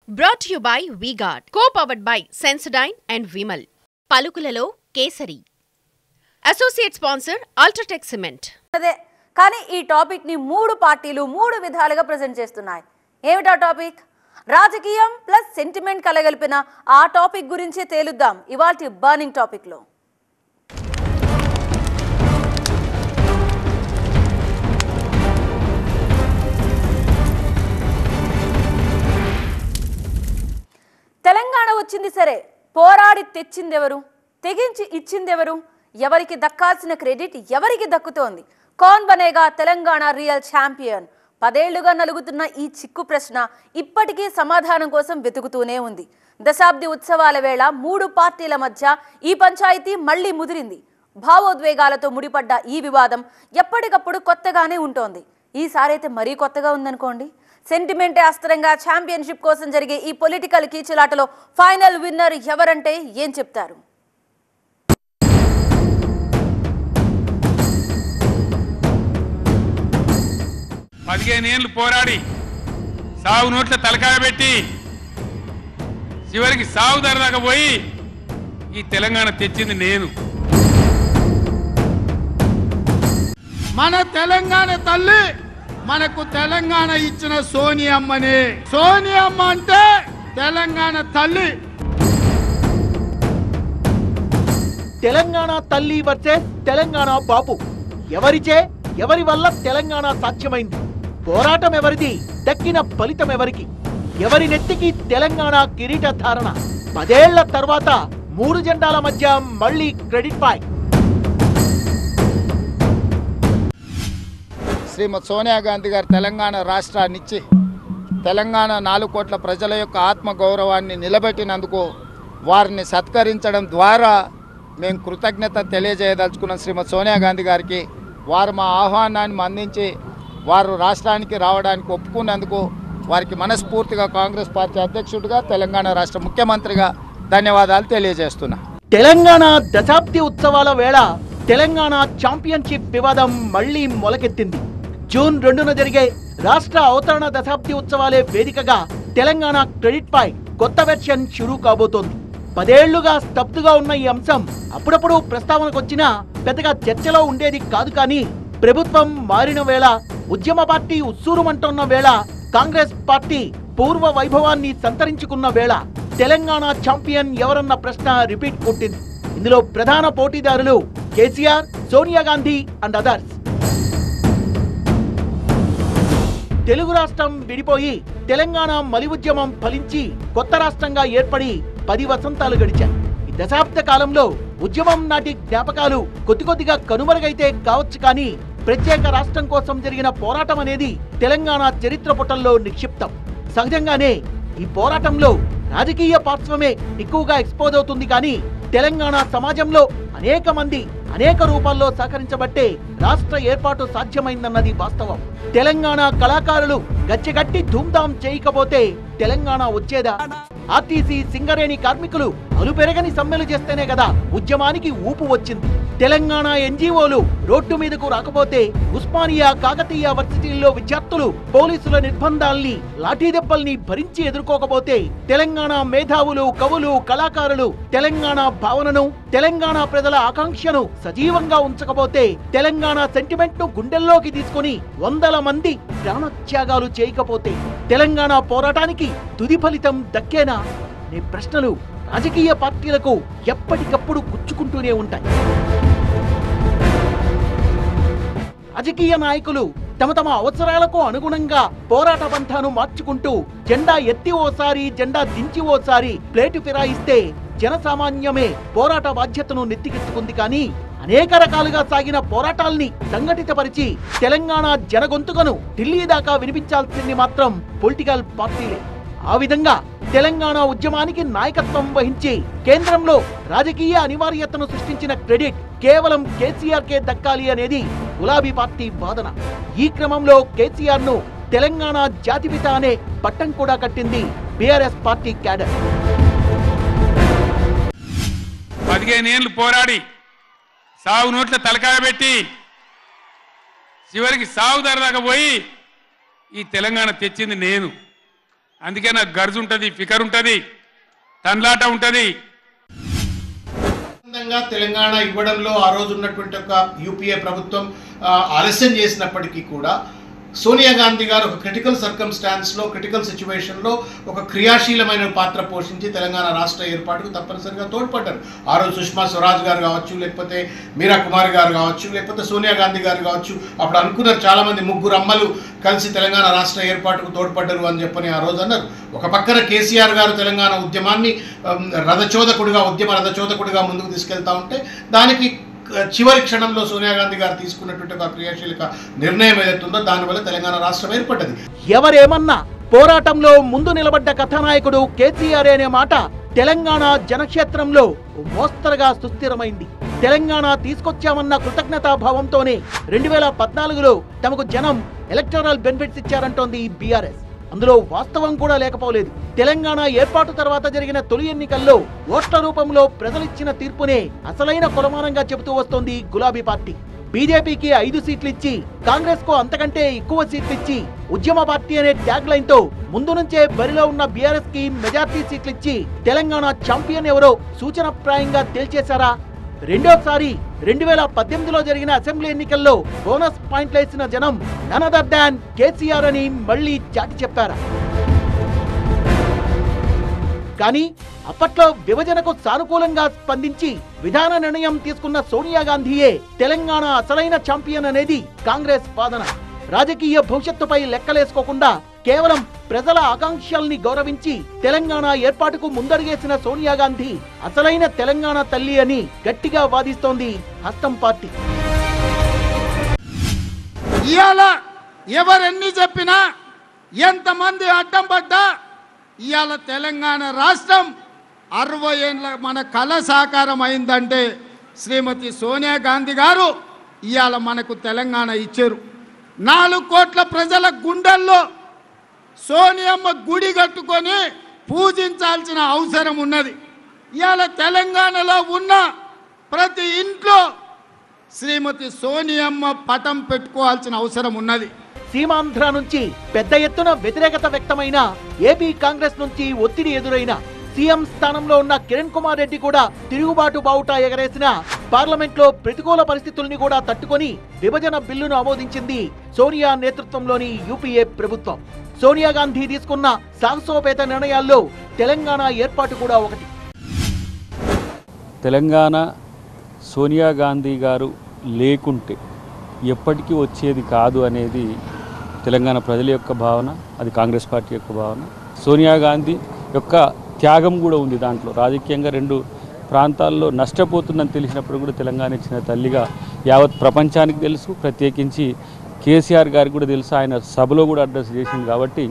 Brought to you by V-Guard, co-powered by Sensodyne and Vimal. పలుకులలో Kesari. Associate sponsor UltraTech cement. అదే కానీ ఈ topic ని మూడు పార్టీలు మూడు విధాలుగా ప్రెజెంట్ చేస్తున్నాయి. ఏమిటా టాపిక్? రాజకీయం ప్లస్ సెంటిమెంట్ కలగలిపిన ఆ టాపిక్ గురించే తేలుద్దాం ఇవాల్టి బర్నింగ్ టాపిక్ లో. తెలంగాణ వచ్చింది సరే, పోరాడి తెచ్చిందెవరు, తెగించి ఇచ్చిందెవరు, ఎవరికి దక్కాల్సిన క్రెడిట్ ఎవరికి దక్కుతోంది? కౌన్ బనేగా తెలంగాణ రియల్ ఛాంపియన్? 10 ఏళ్లుగా నలుగుతున్న ఈ చిక్కు ప్రశ్న ఇప్పటికీ సమాధానం కోసం వెతుకుతూనే ఉంది. దశాబ్ది ఉత్సవాల వేళ మూడు పార్టీల మధ్య ఈ పంచాయతీ మళ్లీ ముదిరింది. భావోద్వేగాలతో ముడిపడ్డ ఈ వివాదం ఎప్పటికప్పుడు కొత్తగానే ఉంటోంది. ఈసారైతే మరీ కొత్తగా ఉందనుకోండి. సెంటిమెంటే అస్త్రంగా ఛాంపియన్షిప్ కోసం జరిగే ఈ పొలిటికల్ కీచులాటలో ఫైనల్ విన్నర్ ఎవరంటే ఏం చెప్తారు? ఏళ్ళు పోరాడి సాగు నోట్ల తలకాయ పెట్టి చివరికి సాగు దాకా పోయి ఈ తెలంగాణ తెచ్చింది నేను. మన తెలంగాణ తల్లి మనకు తెలంగాణ ఇచ్చిన సోనియమ్మని. సోనియమ్మ అంటే తెలంగాణ తల్లి. తెలంగాణ తల్లి వర్సెస్ తెలంగాణ బాపు. ఎవరిచే ఎవరి వల్ల తెలంగాణ సాధ్యమైంది? పోరాటం ఎవరిది? దక్కిన ఫలితం ఎవరికి? ఎవరి నెత్తికి తెలంగాణ కిరీట ధారణ? 10 ఏళ్ల తర్వాత 3 జెండాల మధ్య మళ్ళీ క్రెడిట్ ఫైట్. శ్రీమతి సోనియా గాంధీ గారు తెలంగాణ రాష్ట్రాన్నిచ్చి తెలంగాణ 4 కోట్ల ప్రజల యొక్క ఆత్మగౌరవాన్ని నిలబెట్టినందుకు వారిని సత్కరించడం ద్వారా మేము కృతజ్ఞత తెలియజేయదలుచుకున్నాం శ్రీమతి సోనియా గాంధీ గారికి. వారు మా ఆహ్వానాన్ని అందించి వారు రాష్ట్రానికి రావడానికి ఒప్పుకున్నందుకు వారికి మనస్ఫూర్తిగా కాంగ్రెస్ పార్టీ అధ్యక్షుడిగా తెలంగాణ రాష్ట్ర ముఖ్యమంత్రిగా ధన్యవాదాలు తెలియజేస్తున్నా. తెలంగాణ దశాబ్ది ఉత్సవాల వేళ తెలంగాణ ఛాంపియన్షిప్ వివాదం మళ్లీ మొలకెత్తింది. జూన్ 2న జరిగే రాష్ట్ర అవతరణ దశాబ్ది ఉత్సవాలే వేదికగా తెలంగాణ క్రెడిట్ పై కొత్త వెర్షన్ షురూ కాబోతోంది. 10 ఏళ్లుగా స్తబ్దుగా ఉన్న ఈ అంశం అప్పుడప్పుడు ప్రస్తావనకొచ్చినా పెద్దగా చర్చలో ఉండేది కాదు. కానీ ప్రభుత్వం మారిన వేళ, ఉద్యమ పార్టీ ఉస్సూరుమంటున్న వేళ, కాంగ్రెస్ పార్టీ పూర్వ వైభవాన్ని సంతరించుకున్న వేళ తెలంగాణ ఛాంపియన్ ఎవరన్న ప్రశ్న రిపీట్ కొట్టింది. ఇందులో ప్రధాన పోటీదారులు కేసీఆర్, సోనియా గాంధీ అండ్ అదర్స్. తెలుగు రాష్ట్రం విడిపోయి తెలంగాణ మలి ఉద్యమం ఫలించి కొత్త రాష్ట్రంగా ఏర్పడి 10 వసంతాలు గడిచాయి. ఈ దశాబ్ద కాలంలో ఉద్యమం నాటి జ్ఞాపకాలు కొద్దిగా కనుమరుగైతే కావచ్చు, కానీ ప్రత్యేక రాష్ట్రం కోసం జరిగిన పోరాటం అనేది తెలంగాణ చరిత్ర పుటల్లో నిక్షిప్తం. సహజంగానే ఈ పోరాటంలో రాజకీయ పార్శ్వమే ఎక్కువగా ఎక్స్పోజ్ అవుతుంది. కానీ తెలంగాణ సమాజంలో అనేక మంది అనేక రూపాల్లో సహకరించబట్టే రాష్ట్ర ఏర్పాటు సాధ్యమైందన్నది వాస్తవం. తెలంగాణ కళాకారులు గచ్చెగట్టి ధూమ్ధాం చేయకపోతే తెలంగాణ వచ్చేదా? ఆర్టీసీ, సింగరేణి కార్మికులు అలుపెరగని సమ్మెలు చేస్తేనే కదా ఉద్యమానికి ఊపు వచ్చింది. తెలంగాణ ఎన్జీఓలు రోడ్డు మీదకు రాకపోతే, ఉస్మానియా, కాకతీయ వర్సిటీల్లో విద్యార్థులు పోలీసుల నిర్బంధాల్ని, లాఠీ దెబ్బల్ని భరించి ఎదుర్కోకపోతే, తెలంగాణ మేధావులు, కవులు, కళాకారులు తెలంగాణ భావనను, తెలంగాణ ప్రజల ఆకాంక్షను సజీవంగా ఉంచకపోతే, తెలంగాణ సెంటిమెంట్ ను గుండెల్లోకి తీసుకుని 100 మంది ప్రాణత్యాగాలు చేయకపోతే తెలంగాణ పోరాటానికి తుది ఫలితం దక్కేనా అనే ప్రశ్నలు రాజకీయ పార్టీలకు ఎప్పటికప్పుడు గుచ్చుకుంటూనే ఉంటాయి. రాజకీయ నాయకులు తమ అవసరాలకు అనుగుణంగా పోరాట పంథాను మార్చుకుంటూ జెండా ఎత్తి ఓసారి, జెండా దించి ఓసారి ప్లేటు ఫిరాయిస్తే జనసామాన్యమే పోరాట బాధ్యతను నెత్తికెత్తుకుంది. కానీ అనేక రకాలుగా సాగిన పోరాటాల్ని సంఘటితపరిచి తెలంగాణ జనగొంతుకను ఢిల్లీ దాకా వినిపించాల్సింది మాత్రం పొలిటికల్ పార్టీలే. ఆ విధంగా తెలంగాణ ఉద్యమానికి నాయకత్వం వహించి కేంద్రంలో రాజకీయ అనివార్యతను సృష్టించిన క్రెడిట్ కేవలం కేసీఆర్ కే దక్కాలి అనేది గులాబీ పార్టీ వాదన. ఈ క్రమంలో కేసీఆర్ ను తెలంగాణ జాతిపిత అనే పట్టం కూడా కట్టింది బీఆర్ఎస్ పార్టీ క్యాడర్. 15 ఏళ్ళు పోరాడి సాగు నోట్ల తలకాయ పెట్టి చివరికి సాగు దాకా పోయి ఈ తెలంగాణ తెచ్చింది నేను. అందుకే నాకు గర్జు ఉంటుంది, ఫికర్ ఉంటుంది, తన్లాట ఉంటుంది. తెలంగాణ ఇవ్వడంలో ఆ రోజు ఉన్నటువంటి ఒక యూపీఏ ప్రభుత్వం ఆలస్యం చేసినప్పటికీ కూడా సోనియా గాంధీ గారు ఒక క్రిటికల్ సర్కమ్స్టాన్స్లో, క్రిటికల్ సిచ్యువేషన్లో ఒక క్రియాశీలమైన పాత్ర పోషించి తెలంగాణ రాష్ట్ర ఏర్పాటుకు తప్పనిసరిగా తోడ్పడ్డారు. ఆ రోజు సుష్మా స్వరాజ్ గారు కావచ్చు, లేకపోతే మీరా కుమారి గారు కావచ్చు, లేకపోతే సోనియా గాంధీ గారు కావచ్చు. అప్పుడు అనుకున్నారు చాలామంది, ముగ్గురు అమ్మలు కలిసి తెలంగాణ రాష్ట్ర ఏర్పాటుకు తోడ్పడ్డారు అని చెప్పని ఆ రోజు అన్నారు. ఒక పక్కన కేసీఆర్ గారు తెలంగాణ ఉద్యమాన్ని ఉద్యమ రథచోదకుడిగా ముందుకు తీసుకెళ్తా ఉంటే, దానికి చివరి క్షణంలో సోనియా గాంధీ గారు తీసుకున్నటువంటి ఒక క్రియాశీలక నిర్ణయం ఏదైతుందో దానివల్ల తెలంగాణ రాష్ట్రం ఏర్పడ్డది. ఎవరేమన్నా పోరాటంలో ముందు నిలబడ్డ కథానాయకుడు కేసీఆర్ అనే మాట తెలంగాణ జనక్షేత్రంలో మోస్తరుగా సుస్థిరమైంది. తెలంగాణ తీసుకొచ్చామన్న కృతజ్ఞతాభావంతోనే 2014లో తమకు జనం ఎలక్టోరల్ బెనిఫిట్స్ ఇచ్చారంటోంది బీఆర్ఎస్. అందులో వాస్తవం కూడా లేకపోలేదు. తెలంగాణ ఏర్పాటు తర్వాత జరిగిన తొలి ఎన్నికల్లో ఓట్ల రూపంలో ప్రజలిచ్చిన తీర్పునే అసలైన కొలమానంగా చెబుతూ వస్తోంది గులాబీ పార్టీ. బీజేపీకి 5 సీట్లు ఇచ్చి, కాంగ్రెస్ కు అంతకంటే ఎక్కువ సీట్లు ఇచ్చి, ఉద్యమ పార్టీ అనే ట్యాగ్ లైన్ తో ముందు నుంచే బరిలో ఉన్న బీఆర్ఎస్ కి మెజార్టీ సీట్లు ఇచ్చి తెలంగాణ ఛాంపియన్ ఎవరో సూచనప్రాయంగా తేల్చేశారా? రెండోసారి 2018లో జరిగిన అసెంబ్లీ ఎన్నికల్లో బోనస్ పాయింట్లు వేసిన జనం నన్ అదర్ దాన్ కేసీఆర్ అని మళ్లీ చాటి చెప్పారా? కానీ అప్పట్లో విభజనకు సానుకూలంగా స్పందించి విధాన నిర్ణయం తీసుకున్న సోనియా గాంధీయే తెలంగాణ అసలైన ఛాంపియన్ అనేది కాంగ్రెస్ వాదన. రాజకీయ భవిష్యత్తుపై లెక్కలేసుకోకుండా కేవలం ప్రజల ఆకాంక్షల్ని గౌరవించి తెలంగాణ ఏర్పాటుకు ముందడుగేసిన సోనియా గాంధీ అసలైన తెలంగాణ తల్లి అని గట్టిగా వాదిస్తోంది హస్తం పార్టీ. ఇవాళ ఎవరెన్ని చెప్పినా, ఎంతమంది అడ్డం పడ్డా, ఇవాళ తెలంగాణ రాష్ట్రం 60 ఏళ్ళ మన కళ సాకారం అయిందంటే శ్రీమతి సోనియా గాంధీ గారు ఇవాళ మనకు తెలంగాణ ఇచ్చారు. 4 కోట్ల ప్రజల గుండెల్లో సోనియమ్మ గుడి కట్టుకొని పూజించాల్సిన అవసరం ఉన్నది. ఇవాళ తెలంగాణలో ఉన్న ప్రతి ఇంట్లో శ్రీమతి సోనియమ్మ పటం పెట్టుకోవాల్సిన అవసరం ఉన్నది. సీమాంధ్ర నుంచి పెద్ద ఎత్తున వ్యతిరేకత వ్యక్తమైన, ఏపీ కాంగ్రెస్ నుంచి ఒత్తిడి ఎదురైన, సీఎం స్థానంలో ఉన్న కిరణ్ కుమార్ రెడ్డి కూడా తిరుగుబాటు బావుటా ఎగరేసిన, పార్లమెంట్ లో ప్రతికూల పరిస్థితుల్ని కూడా తట్టుకొని విభజన బిల్లును ఆమోదించింది సోనియా నేతృత్వంలోని యూపీఏ ప్రభుత్వం. సోనియా గాంధీ తీసుకున్న సాహసోపేత నిర్ణయాల్లో తెలంగాణ ఏర్పాటు కూడా ఒకటి. తెలంగాణ సోనియా గాంధీ గారు లేకుంటే ఎప్పటికీ వచ్చేది కాదు అనేది తెలంగాణ ప్రజల యొక్క భావన, అది కాంగ్రెస్ పార్టీ యొక్క భావన. సోనియా గాంధీ యొక్క త్యాగం కూడా ఉంది దాంట్లో. రాజకీయంగా 2 ప్రాంతాల్లో నష్టపోతుందని తెలిసినప్పుడు కూడా తెలంగాణ ఇచ్చిన తల్లిగా యావత్ ప్రపంచానికి తెలుసు, ప్రత్యేకించి కేసీఆర్ గారికి కూడా తెలుసు. ఆయన సభలో కూడా అడ్రస్ చేసింది. కాబట్టి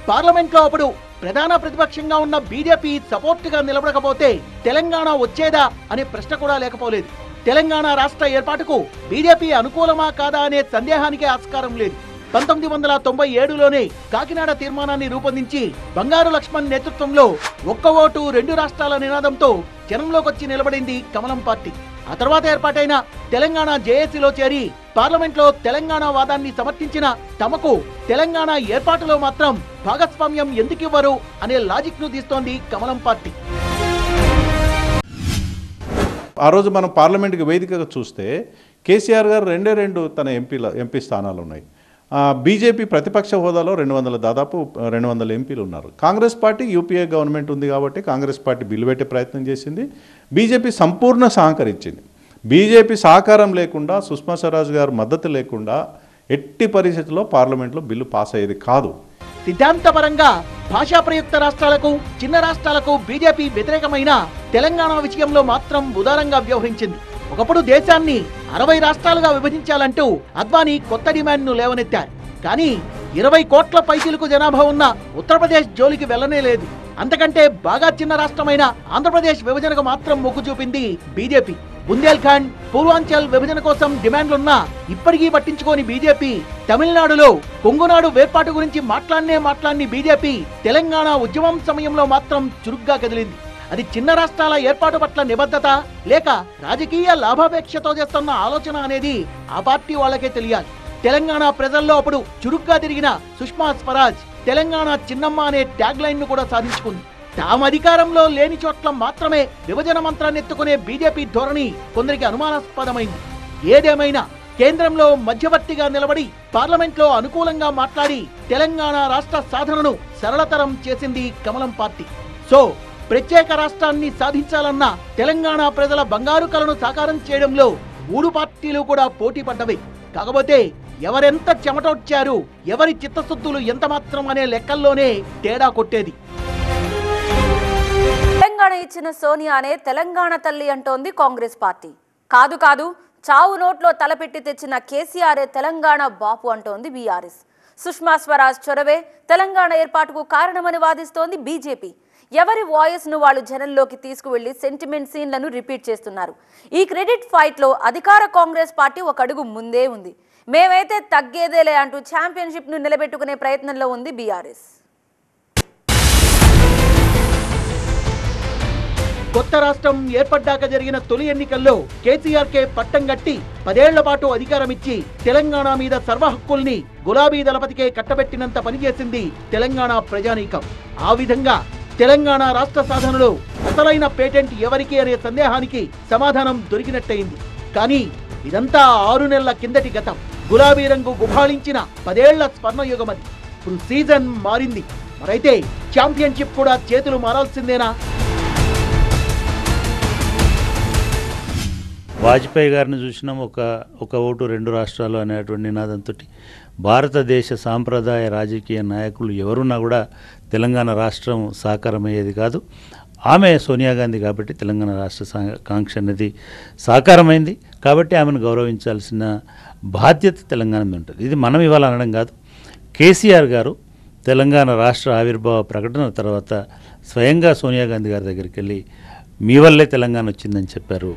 పార్లమెంట్లో అప్పుడు ప్రధాన ప్రతిపక్షంగా ఉన్న బీజేపీ సపోర్టుగా నిలబడకపోతే తెలంగాణ వచ్చేదా అనే ప్రశ్న కూడా లేకపోలేదు. తెలంగాణ రాష్ట్ర ఏర్పాటుకు బీజేపీ అనుకూలమా కాదా అనే సందేహానికి ఆస్కారం లేదు. 1997లోనే కాకినాడ తీర్మానాన్ని రూపొందించి బంగారు లక్ష్మణ్ నేతృత్వంలో ఒక్క ఓటు 2 రాష్ట్రాల నినాదంతో జనంలోకొచ్చి నిలబడింది కమలం పార్టీ. ఆ తర్వాత ఏర్పాటైన తెలంగాణ జేఏసీలో చేరి పార్లమెంట్లో తెలంగాణ వాదాన్ని సమర్థించిన తమకు తెలంగాణ ఏర్పాటులో మాత్రం భాగస్వామ్యం ఎందుకివ్వరు అనే లాజిక్ ను తీస్తోంది కమలం పార్టీ. ఆ రోజు మనం పార్లమెంట్కి వేదికగా చూస్తే కేసీఆర్ గారు 2 తన ఎంపీ స్థానాలు ఉన్నాయి. బీజేపీ ప్రతిపక్ష హోదాలో దాదాపు 200 ఎంపీలు ఉన్నారు. కాంగ్రెస్ పార్టీ యూపీఏ గవర్నమెంట్ ఉంది కాబట్టి కాంగ్రెస్ పార్టీ బిల్లు పెట్టే ప్రయత్నం చేసింది. బీజేపీ సంపూర్ణ సహకరించింది. బీజేపీ సహకారం లేకుండా, సుష్మా స్వరాజ్ గారు మద్దతు లేకుండా ఎట్టి పరిస్థితుల్లో పార్లమెంట్లో బిల్లు పాస్ అయ్యేది కాదు. సిద్ధాంతపరంగా భాషా ప్రయుక్త రాష్ట్రాలకు, చిన్న రాష్ట్రాలకు బీజేపీ వ్యతిరేకమైన తెలంగాణ విషయంలో మాత్రం ఉదారంగా వ్యవహరించింది. ఒకప్పుడు దేశాన్ని 60 రాష్ట్రాలుగా విభజించాలంటూ అద్వానీ కొత్త డిమాండ్ను లేవనెత్తారు. కానీ 20 కోట్ల పైసలకు జనాభా ఉన్న ఉత్తరప్రదేశ్ జోలికి వెళ్లనే లేదు. అంతకంటే బాగా చిన్న రాష్ట్రమైన ఆంధ్రప్రదేశ్ విభజనకు మాత్రం మొగ్గు చూపింది బీజేపీ. బుందేల్ఖండ్, పూర్వాంచల్ విభజన కోసం డిమాండ్లున్నా ఇప్పటికీ పట్టించుకోని బీజేపీ తమిళనాడులో కొంగునాడు వేర్పాటు గురించి మాట్లాడిని బీజేపీ తెలంగాణ ఉద్యమం సమయంలో మాత్రం చురుగ్గా కదిలింది. అది చిన్న రాష్ట్రాల ఏర్పాటు పట్ల నిబద్ధత లేక రాజకీయ లాభాపేక్షతో చేస్తున్న ఆలోచన అనేది ఆ పార్టీ వాళ్ళకే తెలియాలి. తెలంగాణ ప్రజల్లో అప్పుడు చురుగ్గా తిరిగిన సుష్మా స్వరాజ్ తెలంగాణ చిన్నమ్మ అనే ట్యాగ్ లైన్ ను కూడా సాధించుకుంది. తాము అధికారంలో లేని చోట్ల మాత్రమే విభజన మంత్రాన్ని ఎత్తుకునే బీజేపీ ధోరణి కొందరికి అనుమానాస్పదమైంది. ఏదేమైనా కేంద్రంలో మధ్యవర్తిగా నిలబడి పార్లమెంట్లో అనుకూలంగా మాట్లాడి తెలంగాణ రాష్ట్ర సాధనను సరళతరం చేసింది కమలం పార్టీ. సో ప్రత్యేక రాష్ట్రాన్ని సాధించాలన్న తెలంగాణ ప్రజల బంగారు కలను సాకారం చేయడంలో మూడు పార్టీలు కూడా పోటీ పడ్డవి. కాకపోతే ఎవరెంత చెమటొచ్చారు, ఎవరి చిత్తశుద్ధులు ఎంత మాత్రం అనే లెక్కల్లోనే తేడా కొట్టేది. తెలంగాణ ఇచ్చిన సోనియానే తెలంగాణ తల్లి అంటోంది కాంగ్రెస్ పార్టీ. కాదు కాదు, చావు నోట్లో తలపెట్టి తెచ్చిన కేసీఆరే తెలంగాణ బాపు అంటోంది బీఆర్ఎస్. సుష్మా స్వరాజ్ చొరవే తెలంగాణ ఏర్పాటుకు కారణమని వాదిస్తోంది బీజేపీ. ఎవరి వాయిస్ ను వాళ్ళు జనంలోకి తీసుకువెళ్లి సెంటిమెంట్ సీన్లను రిపీట్ చేస్తున్నారు. ఈ క్రెడిట్ ఫైట్ లో అధికార కాంగ్రెస్ పార్టీ ఒక అడుగు ముందే ఉంది. మేమైతే తగ్గేదేలే అంటూ ఛాంపియన్షిప్ ను నిలబెట్టుకునే ప్రయత్నంలో ఉంది బీఆర్ఎస్. కొత్త రాష్ట్రం ఏర్పడ్డాక జరిగిన తొలి ఎన్నికల్లో కేసీఆర్కే పట్టం గట్టి 10 ఏళ్ల పాటు అధికారమిచ్చి తెలంగాణ మీద సర్వ హక్కుల్ని గులాబీ దళపతికే కట్టబెట్టినంత పనిచేసింది తెలంగాణ ప్రజానీకం. ఆ విధంగా తెలంగాణ రాష్ట్ర సాధనలో అసలైన పేటెంట్ ఎవరికి అనే సందేహానికి సమాధానం దొరికినట్టయింది. కానీ ఇదంతా 6 నెలల కిందటి గతం. గులాబీ రంగు గుబాళించిన 10 ఏళ్ల స్వర్ణయుగమది. ఇప్పుడు సీజన్ మారింది. మరైతే ఛాంపియన్షిప్ కూడా చేతులు మారాల్సిందేనా? వాజ్పేయి గారిని చూసినాం, ఒక ఓటు 2 రాష్ట్రాలు అనేటువంటి నినాదంతో భారతదేశ సాంప్రదాయ రాజకీయ నాయకులు ఎవరున్నా కూడా తెలంగాణ రాష్ట్రం సాకారమయ్యేది కాదు. ఆమె సోనియా గాంధీ కాబట్టి తెలంగాణ రాష్ట్ర కాంక్ష అనేది సాకారమైంది. కాబట్టి ఆమెను గౌరవించాల్సిన బాధ్యత తెలంగాణ మీద ఉంటుంది. ఇది మనం ఇవాళ అనడం కాదు. కేసీఆర్ గారు తెలంగాణ రాష్ట్ర ఆవిర్భావ ప్రకటన తర్వాత స్వయంగా సోనియా గాంధీ గారి దగ్గరికి వెళ్ళి మీ వల్లే తెలంగాణ వచ్చిందని చెప్పారు.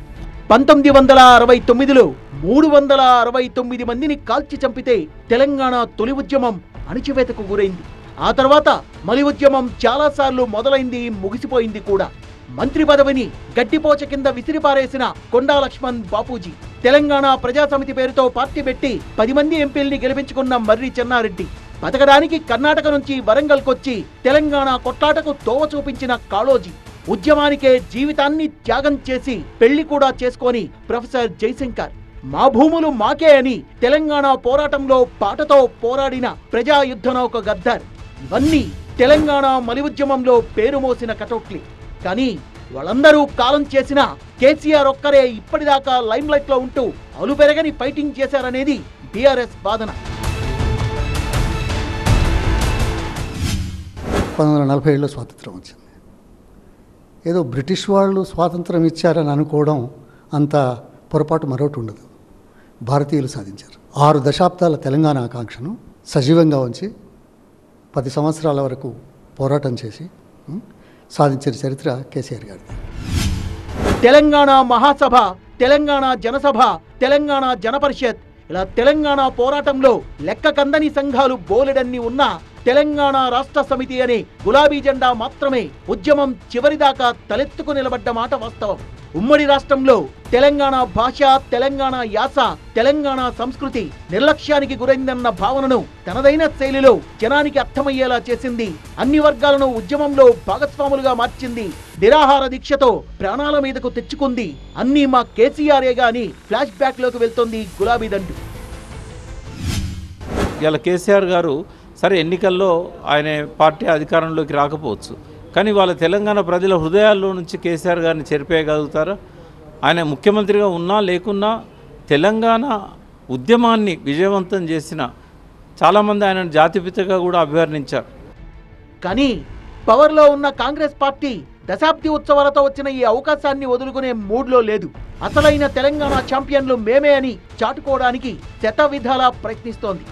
1969లో 369 మందిని కాల్చి చంపితే తెలంగాణ తొలి ఉద్యమం అణచివేతకు గురైంది. ఆ తర్వాత మలి ఉద్యమం చాలాసార్లు మొదలైంది, ముగిసిపోయింది కూడా. మంత్రి పదవిని గడ్డిపోచ కింద విసిరిపారేసిన కొండా లక్ష్మణ్ బాపూజీ, తెలంగాణ ప్రజాసమితి పేరుతో పార్టీ పెట్టి 10 మంది ఎంపీల్ని గెలిపించుకున్న మర్రి చెన్నారెడ్డి, బతకడానికి కర్ణాటక నుంచి వరంగల్కొచ్చి తెలంగాణ కొట్లాటకు తోవ చూపించిన కాళోజీ, ఉద్యమానికే జీవితాన్ని త్యాగం చేసి పెళ్లి కూడా చేసుకొని ప్రొఫెసర్ జయశంకర్, మా భూములు మాకే అని తెలంగాణ పోరాటంలో పాటతో పోరాడిన ప్రజాయుద్ధ నౌక గద్దర్, ఇవన్నీ తెలంగాణ మలి ఉద్యమంలో పేరు మోసిన కటౌట్లే. కానీ వాళ్ళందరూ కాలం చేసిన కేసీఆర్ ఒక్కరే ఇప్పటిదాకా లైమ్ లైట్ లో ఉంటూ అలు పెరగని ఫైటింగ్ చేశారనేది బీఆర్ఎస్ వాదన. 1947లో స్వాతంత్రం వచ్చింది. ఏదో బ్రిటిష్ వాళ్ళు స్వాతంత్రం ఇచ్చారని అనుకోవడం అంత పొరపాటు మరొకటి ఉండదు. భారతీయులు సాధించారు. 6 దశాబ్దాల తెలంగాణ ఆకాంక్షను సజీవంగా ఉంచి 10 సంవత్సరాల వరకు పోరాటం చేసి సాధించిన చరిత్ర కేసీఆర్ గారిది. తెలంగాణ మహాసభ, తెలంగాణ జనసభ, తెలంగాణ జనపరిషత్, ఇలా తెలంగాణ పోరాటంలో లెక్క కందని సంఘాలు బోలెడన్ని ఉన్నా తెలంగాణ రాష్ట్ర సమితి అనే గులాబీ జెండా మాత్రమే ఉద్యమం చివరిదాకా తలెత్తుకు నిలబడ్డ మాట వాస్తవం. ఉమ్మడి రాష్ట్రంలో తెలంగాణ భాష, తెలంగాణ యాస, తెలంగాణ సంస్కృతి నిర్లక్ష్యానికి గురైందన్న భావనను తనదైన శైలిలో జనానికి అర్థమయ్యేలా చేసింది. అన్ని వర్గాలను ఉద్యమంలో భాగస్వాములుగా మార్చింది. నిరాహార దీక్షతో ప్రాణాల మీదకు తెచ్చుకుంది. అన్నీ మా కేసీఆరే గాని ఫ్లాష్ బ్యాక్ లోకి వెళ్తోంది గులాబీ దండు. ఇలా కేసీఆర్ గారు సరే ఎన్నికల్లో ఆయన పార్టీ అధికారంలోకి రాకపోవచ్చు, కానీ వాళ్ళ తెలంగాణ ప్రజల హృదయాల్లో నుంచి కేసీఆర్ గారిని చెరిపేయగలుగుతారా? ఆయన ముఖ్యమంత్రిగా ఉన్నా లేకున్నా తెలంగాణ ఉద్యమాన్ని విజయవంతం చేసిన చాలామంది ఆయనను జాతిపితగా కూడా అభివర్ణించారు. కానీ పవర్లో ఉన్న కాంగ్రెస్ పార్టీ దశాబ్ది ఉత్సవాలతో వచ్చిన ఈ అవకాశాన్ని వదులుకునే మూడ్లో లేదు. అసలైన తెలంగాణ ఛాంపియన్లు మేమే అని చాటుకోవడానికి శత విధాలా ప్రయత్నిస్తోంది.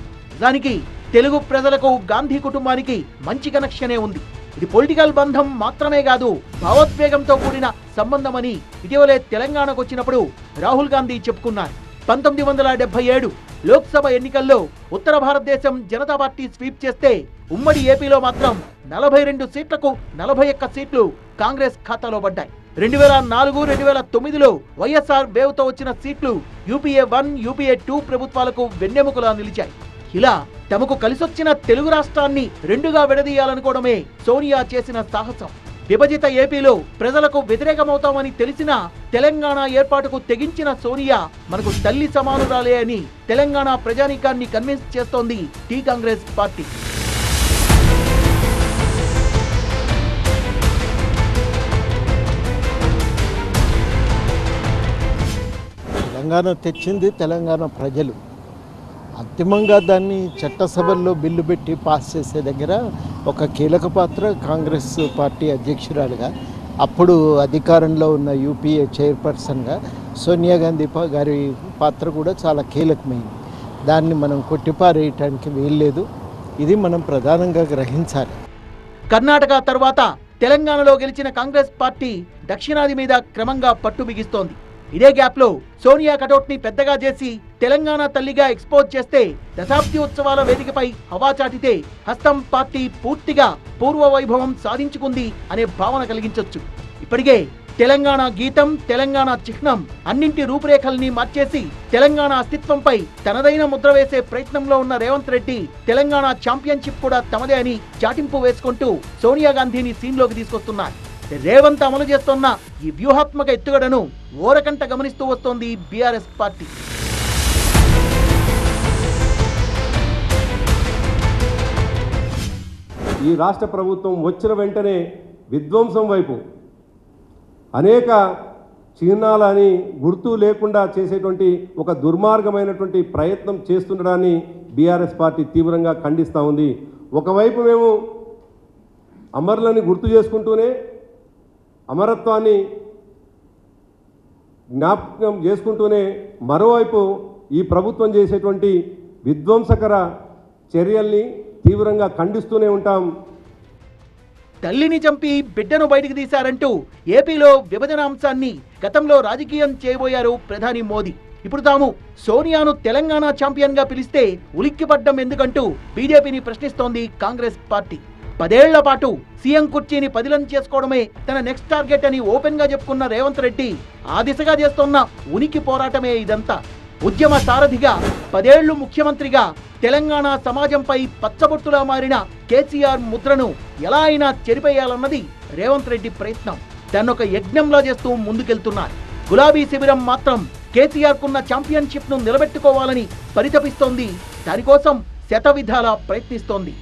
దానికి తెలుగు ప్రజలకు గాంధీ కుటుంబానికి మంచి కనెక్షనే ఉంది. ఇది పొలిటికల్ బంధం మాత్రమే కాదు, భావోద్వేగంతో కూడిన సంబంధమని ఇటీవలే తెలంగాణకు వచ్చినప్పుడు రాహుల్ గాంధీ చెప్పుకున్నారు. 1977 లోక్సభ ఎన్నికల్లో ఉత్తర భారతదేశం జనతా పార్టీ స్వీప్ చేస్తే ఉమ్మడి ఏపీలో మాత్రం 42 సీట్లకు 41 సీట్లు కాంగ్రెస్ ఖాతాలో పడ్డాయి. 2004, 2009లో వైఎస్ఆర్ వేవ్తో వచ్చిన సీట్లు యూపీఏ 1, యూపీఏ 2 ప్రభుత్వాలకు వెన్నెముకలా నిలిచాయి. ఇలా తమకు కలిసొచ్చిన తెలుగు రాష్ట్రాన్ని రెండుగా విడదీయాలనుకోవడమే సోనియా చేసిన సాహసం. విభజిత ఏపీలో ప్రజలకు వ్యతిరేకమవుతామని తెలిసినా తెలంగాణ ఏర్పాటుకు తెగించిన సోనియా మనకు తల్లి సమానురాలే అని తెలంగాణ ప్రజానీకాన్ని కన్విన్స్ చేస్తోంది టీ కాంగ్రెస్ పార్టీ. తెలంగాణ తెచ్చింది తెలంగాణ ప్రజలు. అంతిమంగా దాన్ని చట్టసభల్లో బిల్లు పెట్టి పాస్ చేసే దగ్గర ఒక కీలక పాత్ర కాంగ్రెస్ పార్టీ అధ్యక్షురాలుగా, అప్పుడు అధికారంలో ఉన్న యూపీఏ చైర్పర్సన్గా సోనియా గాంధీ గారి పాత్ర కూడా చాలా కీలకమైంది. దాన్ని మనం కొట్టిపారేయటానికి వీల్లేదు. ఇది మనం ప్రధానంగా గ్రహించాలి. కర్ణాటక తర్వాత తెలంగాణలో గెలిచిన కాంగ్రెస్ పార్టీ దక్షిణాది మీద క్రమంగా పట్టు బిగిస్తోంది. ఇదే గ్యాప్ లో సోనియా కటౌట్ ని పెద్దగా చేసి తెలంగాణ తల్లిగా ఎక్స్పోజ్ చేస్తే దశాబ్ది ఉత్సవాల వేదికపై హవా చాటితే హస్తం పార్టీ పూర్తిగా పూర్వ వైభవం సాధించుకుంది అనే భావన కలిగించొచ్చు. ఇప్పటికే తెలంగాణ గీతం, తెలంగాణ చిహ్నం అన్నింటి రూపురేఖల్ని మార్చేసి తెలంగాణ అస్తిత్వంపై తనదైన ముద్ర వేసే ప్రయత్నంలో ఉన్న రేవంత్ రెడ్డి తెలంగాణ ఛాంపియన్షిప్ కూడా తమదే అని చాటింపు వేసుకుంటూ సోనియా గాంధీని సీన్లోకి తీసుకొస్తున్నారు. రేవంత్ అమలు చేస్తున్న ఈ వ్యూహాత్మక ఎత్తుగడను ఓరకంట గమనిస్తూ వస్తోంది బీఆర్ఎస్ పార్టీ. ఈ రాష్ట్ర ప్రభుత్వం వచ్చిన వెంటనే విధ్వంసం వైపు అనేక చిహ్నాలని గుర్తు లేకుండా చేసేటువంటి ఒక దుర్మార్గమైనటువంటి ప్రయత్నం చేస్తుండడాన్ని బీఆర్ఎస్ పార్టీ తీవ్రంగా ఖండిస్తూ ఉంది. ఒకవైపు మేము అమరులని గుర్తు చేసుకుంటూనే అమరత్వాన్ని జ్ఞాపకం చేసుకుంటూనే మరోవైపు ఈ ప్రభుత్వం చేసేటువంటి విధ్వంసకర చర్యల్ని తీవ్రంగా ఖండిస్తూనే ఉంటాం. తల్లిని చంపి బిడ్డను బయటికి తీశారంటూ ఏపీలో విభజన అంశాన్ని గతంలో రాజకీయం చేయబోయారు ప్రధాని మోదీ. ఇప్పుడు తాము సోనియాను తెలంగాణ ఛాంపియన్ గా పిలిస్తే ఉలిక్కిపడ్డం ఎందుకంటూ బీజేపీని ప్రశ్నిస్తోంది కాంగ్రెస్ పార్టీ. 10 ఏళ్ల పాటు సీఎం కుర్చీని పదిలం చేసుకోవడమే తన నెక్స్ట్ టార్గెట్ అని ఓపెన్ గా చెప్పుకున్న రేవంత్ రెడ్డి ఆ దిశగా చేస్తున్న ఉనికి పోరాటమే ఇదంతా. ఉద్యమ సారథిగా 10 ఏళ్లు ముఖ్యమంత్రిగా తెలంగాణ సమాజంపై పచ్చబొట్టులా మారిన కేసీఆర్ ముద్రను ఎలా అయినా చెరిపేయాలన్నది రేవంత్ రెడ్డి ప్రయత్నం. దాన్నొక యజ్ఞంలా చేస్తూ ముందుకెళ్తున్నారు. గులాబీ శిబిరం మాత్రం కేసీఆర్ కున్న ఛాంపియన్షిప్ ను నిలబెట్టుకోవాలని పరితపిస్తోంది. దానికోసం శతవిధాలా ప్రయత్నిస్తోంది.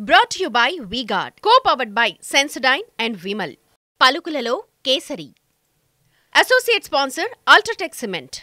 Brought to you by V-Guard, co-powered by Sensodyne and Vimal. పలుకులలో kesari. Associate sponsor Ultratech Cement.